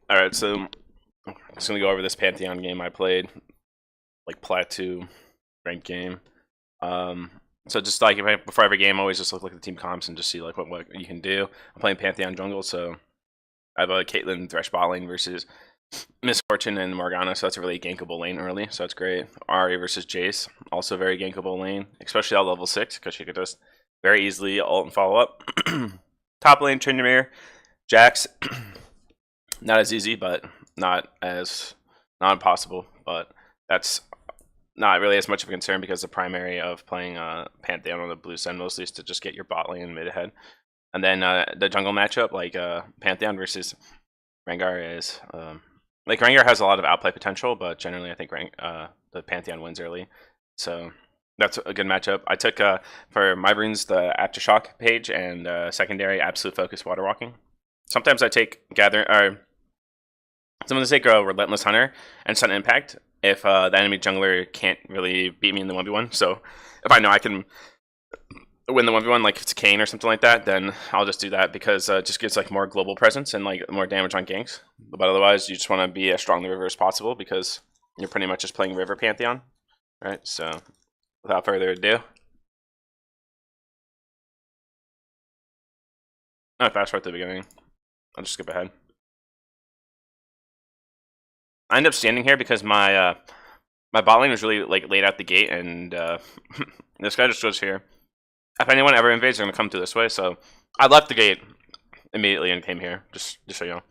All right, so I'm just gonna go over this Pantheon game I played, like Plat 2 ranked game. Um, so just like before every game, I always just look at the team comps and just see like what you can do. I'm playing Pantheon jungle, so I have a Caitlyn Thresh bot lane versus Misfortune and Morgana, so that's a really gankable lane early, so that's great. Ari versus Jace, also very gankable lane, especially at level 6, because she could just very easily ult and follow up. Top lane, Tryndamere, Jax, not as easy, but not impossible, but that's not really as much of a concern because the primary of playing Pantheon on the blue side mostly is to just get your bot lane mid ahead. And then the jungle matchup, like Pantheon versus Rengar is like Rengar has a lot of outplay potential, but generally I think the Pantheon wins early, so that's a good matchup. I took for my runes the Aftershock page and secondary Absolute Focus Water Walking. Sometimes I take sometimes I take Relentless Hunter and Sudden Impact if the enemy jungler can't really beat me in the 1v1. So if I know I can win the 1v1, like if it's Kane or something like that, then I'll just do that because it just gives like more global presence and like more damage on ganks. But otherwise, you just want to be as strong in the river as possible because you're pretty much just playing river Pantheon, right? So without further ado, fast forward to the beginning. I'll just skip ahead. I end up standing here because my my bot lane was really like laid out the gate, and this guy just goes here. If anyone ever invades, they're gonna come through this way. So I left the gate immediately and came here, just so you know.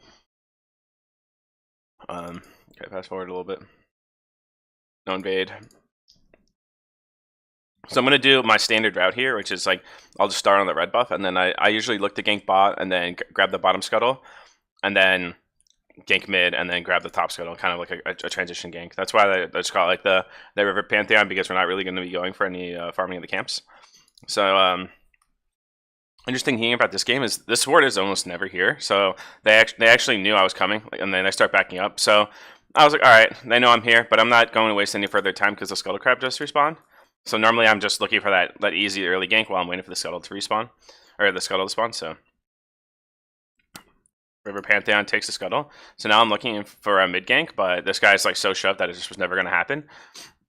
Okay, fast forward a little bit. No invade. So I'm gonna do my standard route here, which is like I'll just start on the red buff, and then I usually look to gank bot, and then grab the bottom scuttle, and then gank mid, and then grab the top scuttle, kind of like a transition gank. That's why they just call it like the river Pantheon, because we're not really going to be going for any farming in the camps. So interesting thing about this game is this ward is almost never here. So they actually knew I was coming, and then they start backing up. So I was like, all right, they know I'm here, but I'm not going to waste any further time because the scuttle crab just respawned. So normally I'm just looking for that easy early gank while I'm waiting for the scuttle to respawn, or the scuttle to spawn. So River Pantheon takes the scuttle. So now I'm looking for a mid gank, but this guy's like so shoved that it just was never going to happen.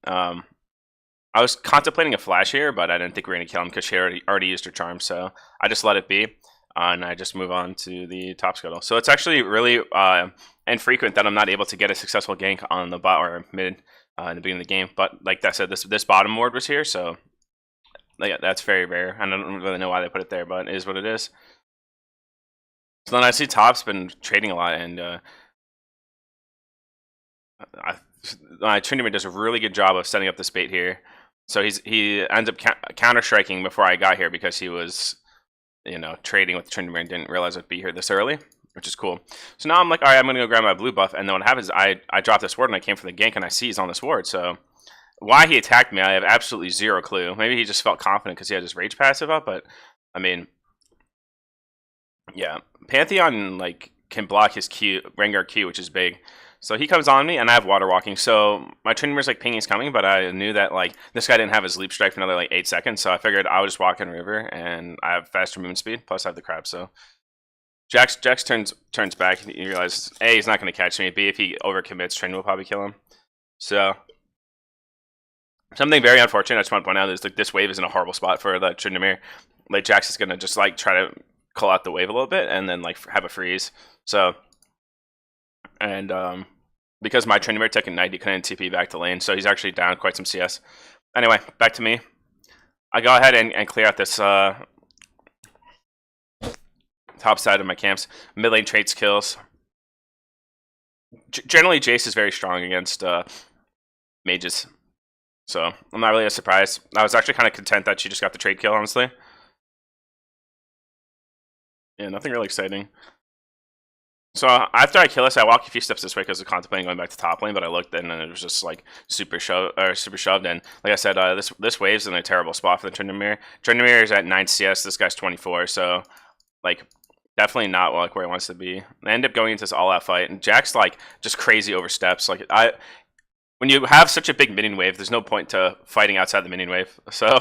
I was contemplating a flash here, but I didn't think we were going to kill him because she already used her charm. So I just let it be, and I just move on to the top scuttle. So it's actually really infrequent that I'm not able to get a successful gank on the bot or mid in the beginning of the game. But like I said, this bottom ward was here, so like, that's very rare. I don't really know why they put it there, but it is what it is. So then I see top's been trading a lot, and Tryndamere does a really good job of setting up this bait here. So he ends up counter striking before I got here because he was, trading with Tryndamere and didn't realize I'd be here this early, which is cool. So now I'm like, all right, I'm gonna go grab my blue buff, and then what happens is I drop this ward and I came for the gank and I see he's on this ward. So why he attacked me, I have absolutely zero clue. Maybe he just felt confident because he had his rage passive up, but I mean, yeah, Pantheon like can block his Q, Rengar Q, which is big. So he comes on me, and I have water walking. So my Tryndamere's like pinging's coming, but I knew that like this guy didn't have his leap strike for another like 8 seconds. So I figured I would just walk in river, and I have faster movement speed. Plus I have the crab. So Jax turns back. And he realizes A, he's not going to catch me. B, if he overcommits, Tryndamere will probably kill him. So something very unfortunate I just want to point out is like this wave is in a horrible spot for the Tryndamere. Like Jax is going to just like try to call out the wave a little bit and then like have a freeze. So and because my Tryndamere took a knight, he couldn't TP back to lane, so he's actually down quite some CS. Anyway, back to me. I go ahead and clear out this top side of my camps. Mid lane traits kills. Generally, Jace is very strong against mages, so I'm not really surprised. I was actually kind of content that she just got the trade kill, honestly. Yeah, nothing really exciting. So after I kill this, I walk a few steps this way because I'm contemplating going back to top lane, but I looked and it was just like super shoved. And like I said, this wave's in a terrible spot for the Tryndamere. Tryndamere is at 9 CS. This guy's 24, so like definitely not like where he wants to be. I end up going into this all-out fight, and Jack's like just crazy oversteps. Like when you have such a big minion wave, there's no point to fighting outside the minion wave. So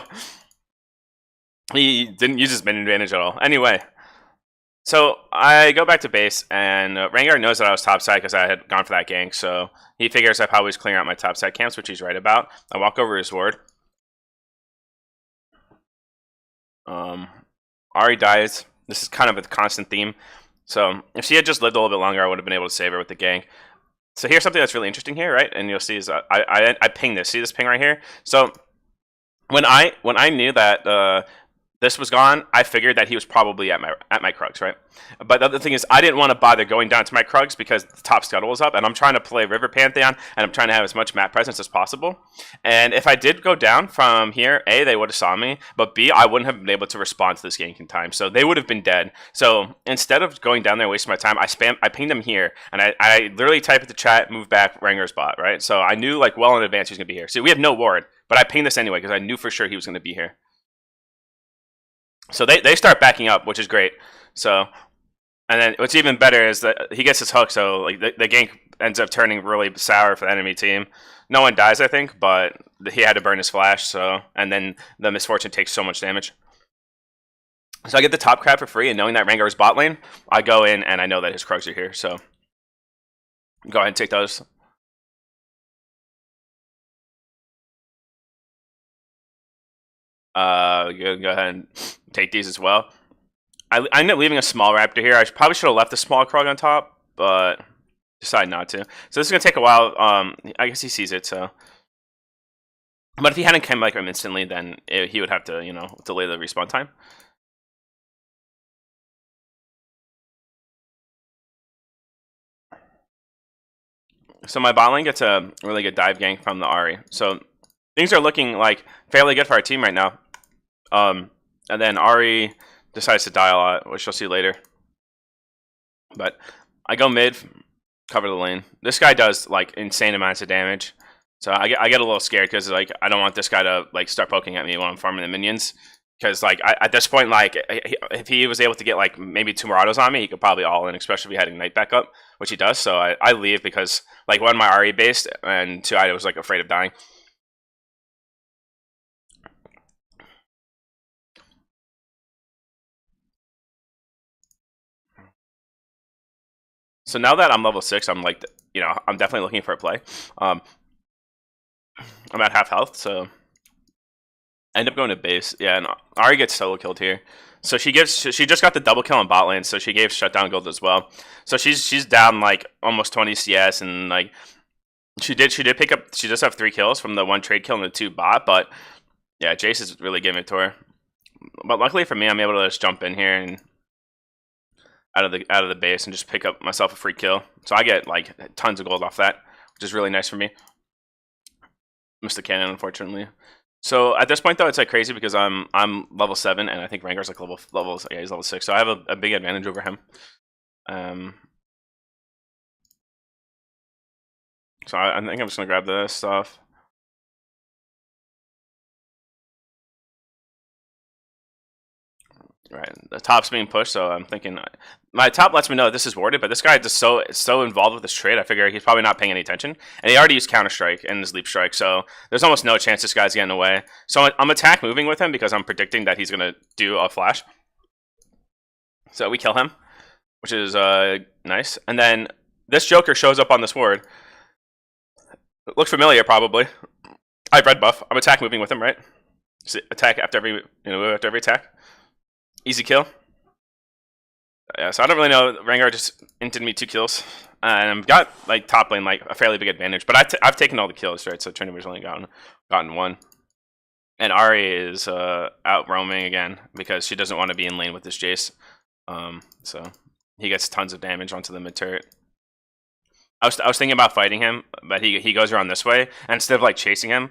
he didn't use his minion advantage at all. Anyway. So I go back to base, and Rengar knows that I was topside because I had gone for that gank. So he figures I probably was clearing out my topside camps, which he's right about. I walk over his ward. Ahri dies. This is kind of a constant theme. So if she had just lived a little bit longer, I would have been able to save her with the gank. So here's something that's really interesting here, right? And you'll see is I ping this. See this ping right here? So when I knew that this was gone, I figured that he was probably at my Krugs, right? But the other thing is, I didn't want to bother going down to my Krugs because the top scuttle is up, and I'm trying to play River Pantheon, and I'm trying to have as much map presence as possible. And if I did go down from here, A, they would have saw me, but B, I wouldn't have been able to respond to this gank in time, so they would have been dead. So instead of going down there and wasting my time, I pinged them here, and I literally type at the chat, move back, Rengar's bot, right? So I knew like well in advance he was going to be here. See, we have no ward, but I pinged this anyway because I knew for sure he was going to be here. So they start backing up, which is great. So, and then what's even better is that he gets his hook, so like the gank ends up turning really sour for the enemy team. No one dies, I think, but he had to burn his flash, so, and then the misfortune takes so much damage. So I get the top crab for free, and knowing that Rengar is bot lane, I go in and I know that his Krugs are here, so go ahead and take those. Go ahead and take these as well. I ended up leaving a small raptor here. I probably should have left the small Krug on top, but decided not to. So this is gonna take a while. I guess he sees it, so. But if he hadn't come like him instantly, then he would have to, you know, delay the respawn time. So my bot lane gets a really good dive gank from the Ahri. So things are looking like fairly good for our team right now. And then Ahri decides to die a lot, which you'll see later. But I go mid, cover the lane. This guy does like insane amounts of damage, so I get a little scared because like I don't want this guy to like start poking at me when I'm farming the minions. Because like at this point, like if he was able to get like maybe 2 Marauders on me, he could probably all in, especially if he had Ignite back up, which he does. So I leave because like one, my RE based, and 2, I was like afraid of dying. So now that I'm level 6, I'm like, you know, I'm definitely looking for a play. I'm at half health, so I end up going to base. Yeah, and Ahri gets solo killed here. So she just got the double kill on bot lane, so she gave shutdown gold as well. So she's down like almost 20 CS, and like she did pick up. She does have 3 kills from the 1 trade kill and the 2 bot, but yeah, Jace is really giving it to her. But luckily for me, I'm able to just jump in here and out of the base and just pick up myself a free kill. So I get like tons of gold off that, which is really nice for me. Missed the cannon, unfortunately. So at this point though, it's like crazy because I'm level 7 and I think Rengar's like yeah, he's level 6, so I have a big advantage over him. So I think I'm just gonna grab this stuff. Right, the top's being pushed, so I'm thinking my top lets me know that this is warded, but this guy is just so involved with this trade. I figure he's probably not paying any attention, and he already used Counter Strike and his Leap Strike, so there's almost no chance this guy's getting away. So I'm attack moving with him because I'm predicting that he's gonna do a flash. So we kill him, which is nice, and then this Joker shows up on this ward. Looks familiar, probably. I have red buff. I'm attack moving with him, right? So attack after every after every attack. Easy kill. Yeah, so I don't really know. Rengar just inted me 2 kills, and I've got like top lane like a fairly big advantage. But I've taken all the kills, right? So Trinity's only gotten 1, and Ahri is out roaming again because she doesn't want to be in lane with this Jace. So he gets tons of damage onto the mid turret. I was thinking about fighting him, but he goes around this way, and instead of like chasing him,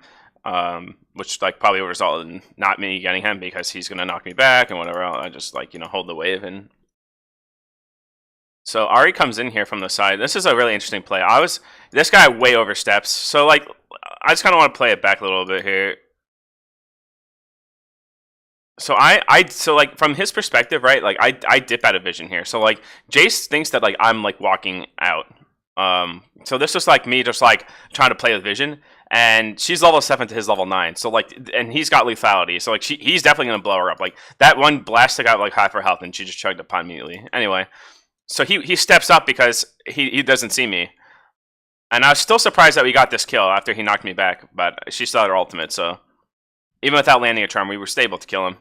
which like probably will result in not me getting him because he's gonna knock me back and whatever else. I just like hold the wave. And so Ahri comes in here from the side. This is a really interesting play. This guy way oversteps, so like I just kind of want to play it back a little bit here. So so like from his perspective, right? Like I dip out of vision here. So like Jace thinks that like I'm like walking out. So this is like me just like trying to play with vision, and she's level 7 to his level 9. So like, and he's got lethality. So like, he's definitely gonna blow her up. Like that one blast took out like half her health, and she just chugged upon immediately. Anyway, so he steps up because he doesn't see me, and I was still surprised that we got this kill after he knocked me back. But she still had her ultimate, so even without landing a charm, we were stable to kill him.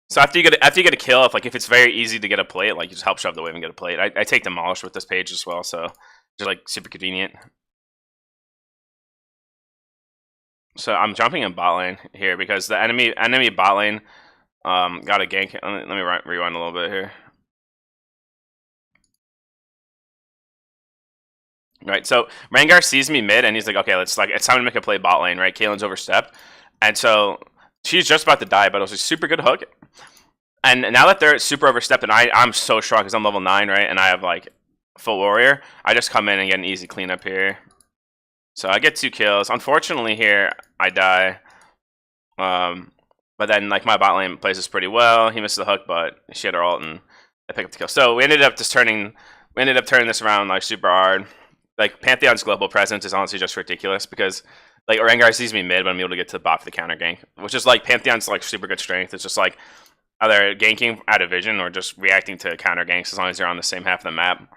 So after you get a kill, if it's very easy to get a plate, like you just help shove the wave and get a plate. I take Demolish with this page as well, so just like super convenient. So I'm jumping in bot lane here because the enemy bot lane got a gank. Let me rewind a little bit here. Right, so Rengar sees me mid and he's like, okay, it's time to make a play bot lane, right? Caitlyn's overstepped, and so she's just about to die, but it was a super good hook. And now that they're super overstepped, and I'm so strong because I'm level 9, right? And I have like full warrior. I just come in and get an easy cleanup here. So I get 2 kills. Unfortunately here, I die. But then like my bot lane plays this pretty well. He missed the hook, but she had her ult and I picked up the kill. So we ended up turning this around like super hard. Like Pantheon's global presence is honestly just ridiculous because like Rengar sees me mid, but I'm able to get to the bot for the counter gank, which is like Pantheon's like super good strength. It's just like either ganking out of vision or just reacting to counter ganks as long as you're on the same half of the map.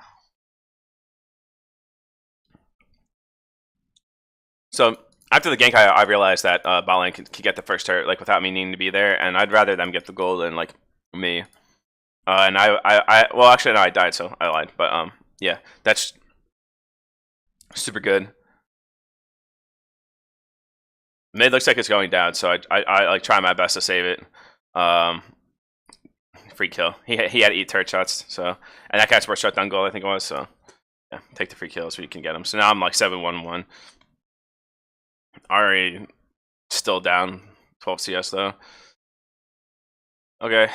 So after the gank, I realized that bot lane can get the first turret like without me needing to be there, and I'd rather them get the gold than like me. And well, actually no, I died, so I lied. But yeah, that's super good. Mid looks like it's going down, so I like try my best to save it. Free kill. He had 8 turret shots, so and that guy's first shutdown goal I think it was. So yeah, take the free kill so you can get him. So now I'm like 7-1-1. Already still down 12 CS though. Okay,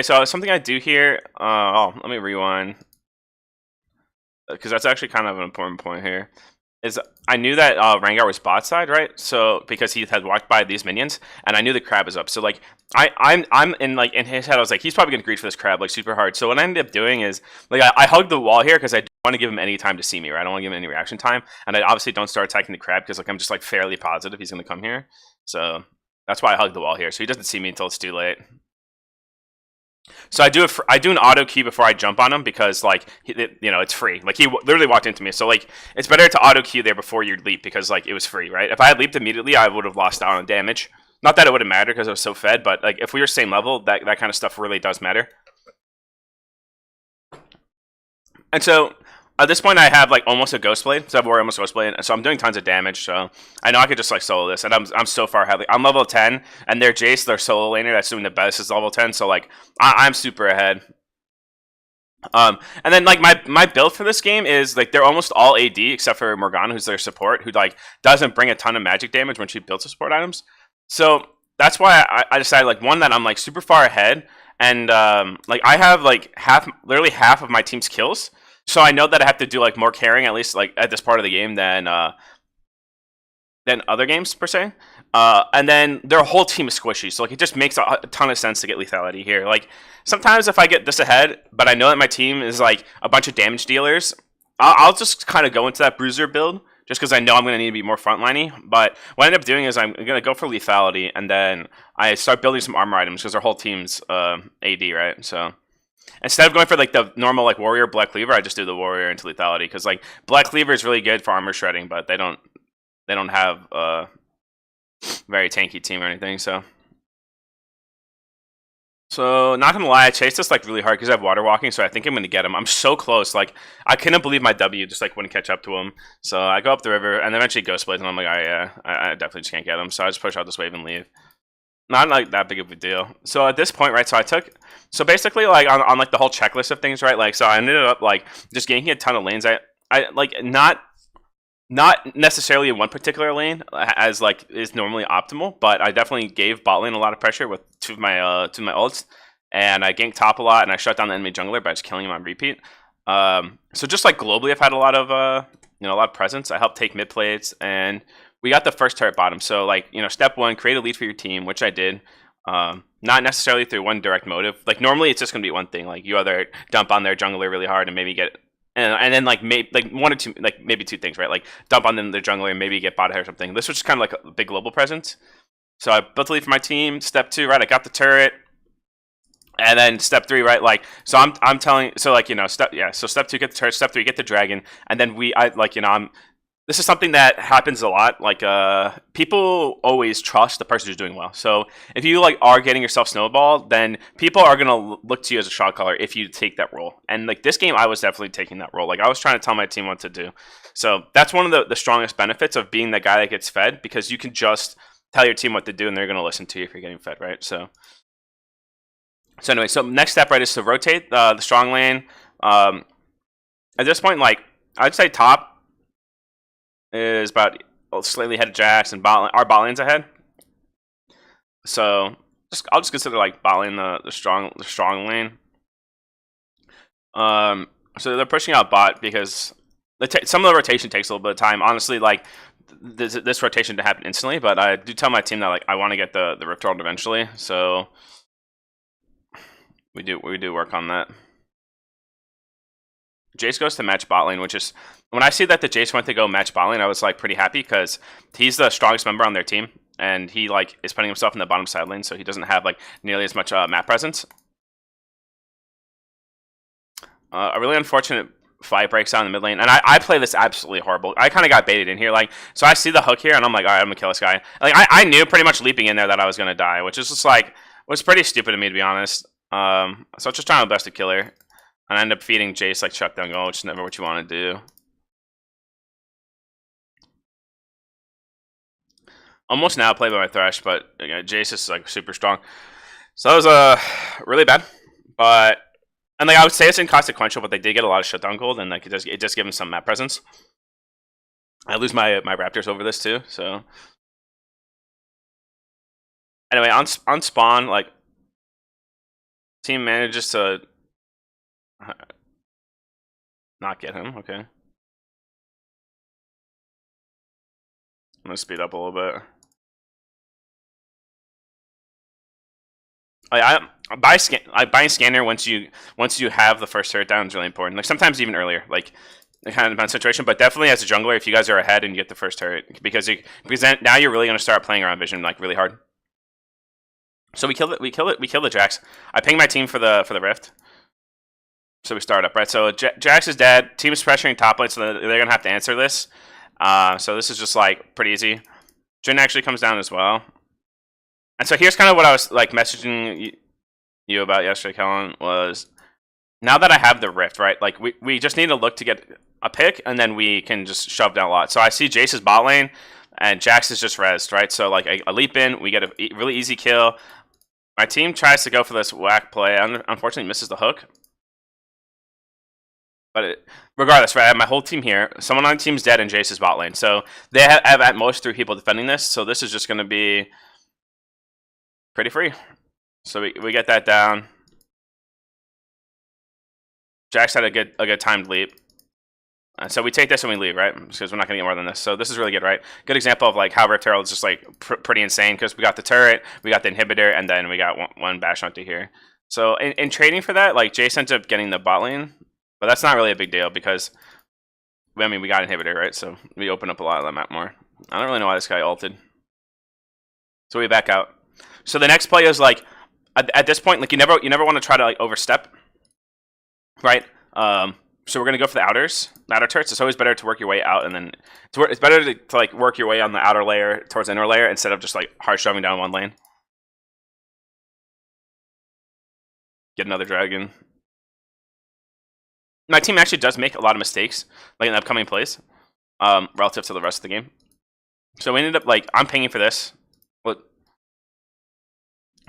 so something I do here. Let me rewind because that's actually kind of an important point here. Is I knew that Rengar was bot side, right? So because he had walked by these minions, and I knew the crab is up. So like I'm in his head. I was like, he's probably gonna greed for this crab like super hard. So what I ended up doing is like I hugged the wall here because I don't want to give him any time to see me, right? I don't want to give him any reaction time, and I obviously don't start attacking the crab because like I'm just like fairly positive he's gonna come here. So that's why I hugged the wall here, so he doesn't see me until it's too late. So I do an auto key before I jump on him because like it's free. Like he literally walked into me, so like it's better to auto key there before you leap because like it was free, right? If I had leaped immediately, I would have lost out on damage. Not that it would have mattered because I was so fed, but like if we were same level, that kind of stuff really does matter. And so at this point, I have like almost a ghost blade, so I have warrior almost ghost blade, and so I'm doing tons of damage. So I know I could just like solo this, and I'm so far ahead. Like, I'm level 10, and their Jace, their solo laner that's doing the best is level 10. So like I'm super ahead. And then like my build for this game is like they're almost all AD except for Morgana, who's their support, who like doesn't bring a ton of magic damage when she builds the support items. So that's why I decided like one that I'm like super far ahead, and like I have like literally half of my team's kills. So I know that I have to do like more carrying at least like at this part of the game than other games per se. And then their whole team is squishy, so like it just makes a ton of sense to get lethality here. Like sometimes if I get this ahead, but I know that my team is like a bunch of damage dealers, I'll just kind of go into that bruiser build just because I know I'm going to need to be more frontliney. But what I end up doing is I'm going to go for lethality, and then I start building some armor items because our whole team's AD, right? So instead of going for like the normal like warrior black cleaver, I just do the warrior into lethality because like black cleaver is really good for armor shredding, but they don't have a very tanky team or anything. So not gonna lie, I chased this like really hard because I have water walking, so I think I'm gonna get him. I'm so close, like I couldn't believe my W just like wouldn't catch up to him. So I go up the river and eventually ghost blades, and I'm like, oh, yeah, I definitely just can't get him. So I just push out this wave and leave. Not like that big of a deal. So at this point, right, so basically like on like the whole checklist of things, right, like so I ended up like just ganking a ton of lanes. I like not necessarily in one particular lane as like is normally optimal, but I definitely gave bot lane a lot of pressure with two of my ults, and I ganked top a lot, and I shut down the enemy jungler by just killing him on repeat. So just like globally, I've had a lot of presence. I helped take mid plates, and we got the first turret bottom. So like step one, create a lead for your team, which I did. Not necessarily through one direct motive. Like normally it's just gonna be one thing. Like you either dump on their jungler really hard and maybe get and then like maybe one or two, like maybe two things, right? Like dump on them the jungler and maybe get bot ahead or something. This was just kind of like a big global presence. So I built a lead for my team. Step 2, right? I got the turret. And then step 3, right? Like, so I'm telling, so like, you know, step 2, get the turret. Step 3, get the dragon. And then this is something that happens a lot. Like, people always trust the person who's doing well. So if you like are getting yourself snowballed, then people are gonna look to you as a shot caller if you take that role. And like this game, I was definitely taking that role. Like I was trying to tell my team what to do. So that's one of the strongest benefits of being the guy that gets fed, because you can just tell your team what to do and they're gonna listen to you if you're getting fed, right? So anyway, so next step, right, is to rotate the strong lane. At this point, like, I'd say top is about slightly ahead of Jax, and our bot lane's ahead. So I'll just consider like bot lane the strong lane. So they're pushing out bot because some of the rotation takes a little bit of time. Honestly, like this rotation to happen instantly, but I do tell my team that like I want to get the Rift World eventually. So we do work on that. Jace goes to match bot lane, which is, when I see that the Jace went to go match bot lane, I was like pretty happy because he's the strongest member on their team, and he like is putting himself in the bottom side lane, so he doesn't have like nearly as much map presence. A really unfortunate fight breaks out in the mid lane, and I play this absolutely horrible. I kind of got baited in here, like, so I see the hook here, and I'm like, all right, I'm gonna kill this guy. Like I knew pretty much leaping in there that I was gonna die, which is just like, was pretty stupid of me, to be honest. So I was just trying my best to kill her, and I end up feeding Jace like Chuck down goal, which is never what you want to do. Almost now played by my Thresh, but Jace is like super strong. So that was really bad, but and like I would say it's inconsequential, but they did get a lot of shutdown gold, and like it does give them some map presence. I lose my Raptors over this too. So anyway, on spawn, like team manages to not get him. Okay, I'm gonna speed up a little bit. Buying scanner once you have the first turret down is really important. Like sometimes even earlier, like it kind of depends on the situation, but definitely as a jungler, if you guys are ahead and you get the first turret, because then now you're really gonna start playing around vision like really hard. So we kill the Jax. I ping my team for the rift. So we start up, right? So Jax is dead. Team is pressuring top lane, so they're gonna have to answer this. So this is just like pretty easy. Jhin actually comes down as well. And so here's kind of what I was like messaging you about yesterday, Kellen, was now that I have the rift, right? Like we just need to look to get a pick, and then we can just shove down a lot. So I see Jace's bot lane, and Jax is just rezzed, right? So like I leap in, we get a really easy kill. My team tries to go for this whack play, unfortunately misses the hook. But regardless, right, I have my whole team here. Someone on the team's dead, and Jace's bot lane. So they have at most 3 people defending this. So this is just going to be pretty free. So we get that down. Jax had a good timed leap. So we take this and we leave, right? Because we're not going to get more than this. So this is really good, right? Good example of like how Rift Herald is just like pretty insane, because we got the turret, we got the inhibitor, and then we got one bash onto here. So in trading for that, like Jace ends up getting the bot lane, but that's not really a big deal because, I mean, we got inhibitor, right? So we open up a lot of the map more. I don't really know why this guy ulted. So we back out. So the next play is like, at this point, like you never want to try to like overstep, right? So we're gonna go for the outer turrets. It's always better to work your way out, and then it's better to like work your way on the outer layer towards the inner layer instead of just like hard shoving down one lane. Get another dragon. My team actually does make a lot of mistakes, like in upcoming plays, relative to the rest of the game. So we ended up like, I'm pinging for this.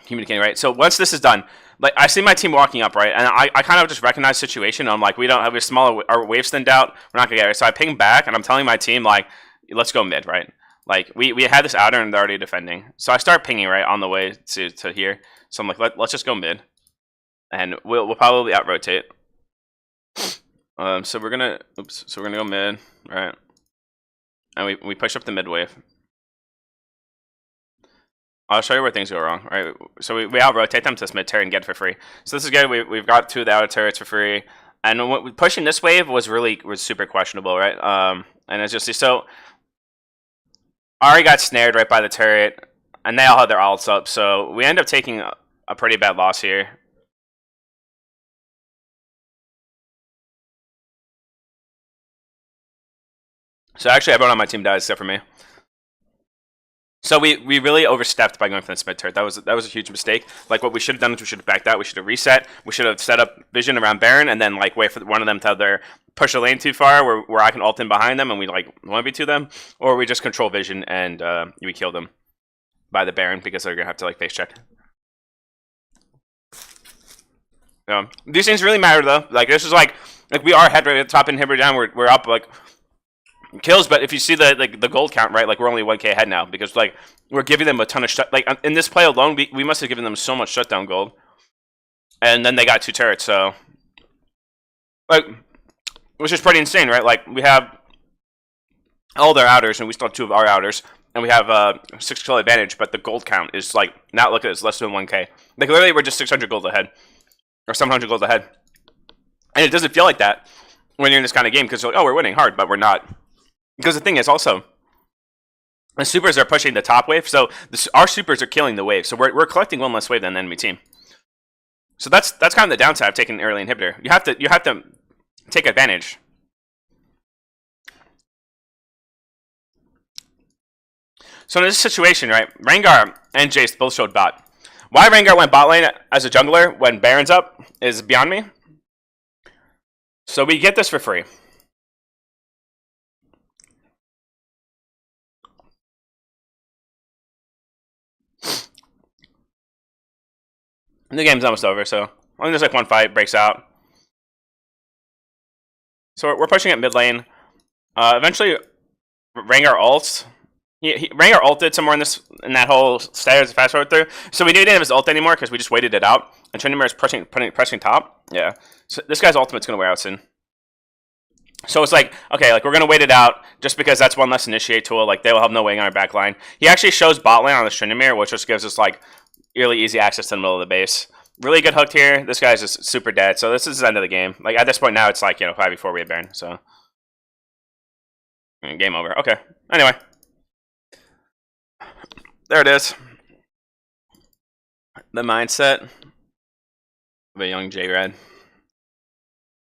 Communicating, right? So once this is done, like I see my team walking up, right, and I kind of just recognize the situation. I'm like, we don't have a smaller, our waves thinned out, we're not gonna get it. So I ping back, and I'm telling my team like, let's go mid, right? Like we had this outer and they're already defending. So I start pinging right on the way to here. So I'm like, let's just go mid, and we'll probably out rotate. So we're gonna go mid, right? And we push up the mid wave. I'll show you where things go wrong, right? So we out-rotate them to this mid turret and get it for free. So this is good. We've got 2 of the outer turrets for free. And pushing this wave was super questionable, right? And it's just so Ari got snared right by the turret, and they all had their alts up, so we end up taking a pretty bad loss here. So actually, everyone on my team died except for me. So we really overstepped by going for this mid turret. That was a huge mistake. Like what we should have done is we should have backed out. We should have reset. We should have set up vision around Baron and then like wait for one of them to either push the lane too far where I can ult in behind them and we like 1v2 them, or we just control vision and we kill them by the Baron because they're gonna have to like face check. These things really matter though. Like this is like we are head right at the top inhibitor down. We're up like kills, but if you see the gold count, right, like we're only 1k ahead now because like we're giving them a ton of like in this play alone we must have given them so much shutdown gold, and then they got 2 turrets, so like which is pretty insane, right? Like we have all their outers and we still have 2 of our outers and we have 6 kill advantage, but the gold count is like now look at this, less than 1k. Like literally we're just 600 gold ahead or 700 gold ahead, and it doesn't feel like that when you're in this kind of game because you're like, oh, we're winning hard, but we're not. Because the thing is also, the supers are pushing the top wave, so our supers are killing the wave. So we're collecting 1 less wave than the enemy team. So that's kind of the downside of taking an early inhibitor. You have to take advantage. So in this situation, right, Rengar and Jace both showed bot. Why Rengar went bot lane as a jungler when Baron's up is beyond me. So we get this for free. The game's almost over, so only there's like 1 fight breaks out. So we're pushing at mid lane. Eventually, Rengar ults. Rengar ulted somewhere in that whole stairs fast forward through. So we didn't have his ult anymore because we just waited it out. And Tryndamere is pressing top. Yeah. So this guy's ultimate's gonna wear out soon. So it's like, okay, like we're gonna wait it out just because that's 1 less initiate tool. Like they will have no wing on our back line. He actually shows bot lane on the Tryndamere, which just gives us like really easy access to the middle of the base. Really good hooked here. This guy's just super dead. So this is the end of the game. Like at this point now, it's like 5v4 we have Baron. So game over. Okay. Anyway, there it is. The mindset of a young J-Red.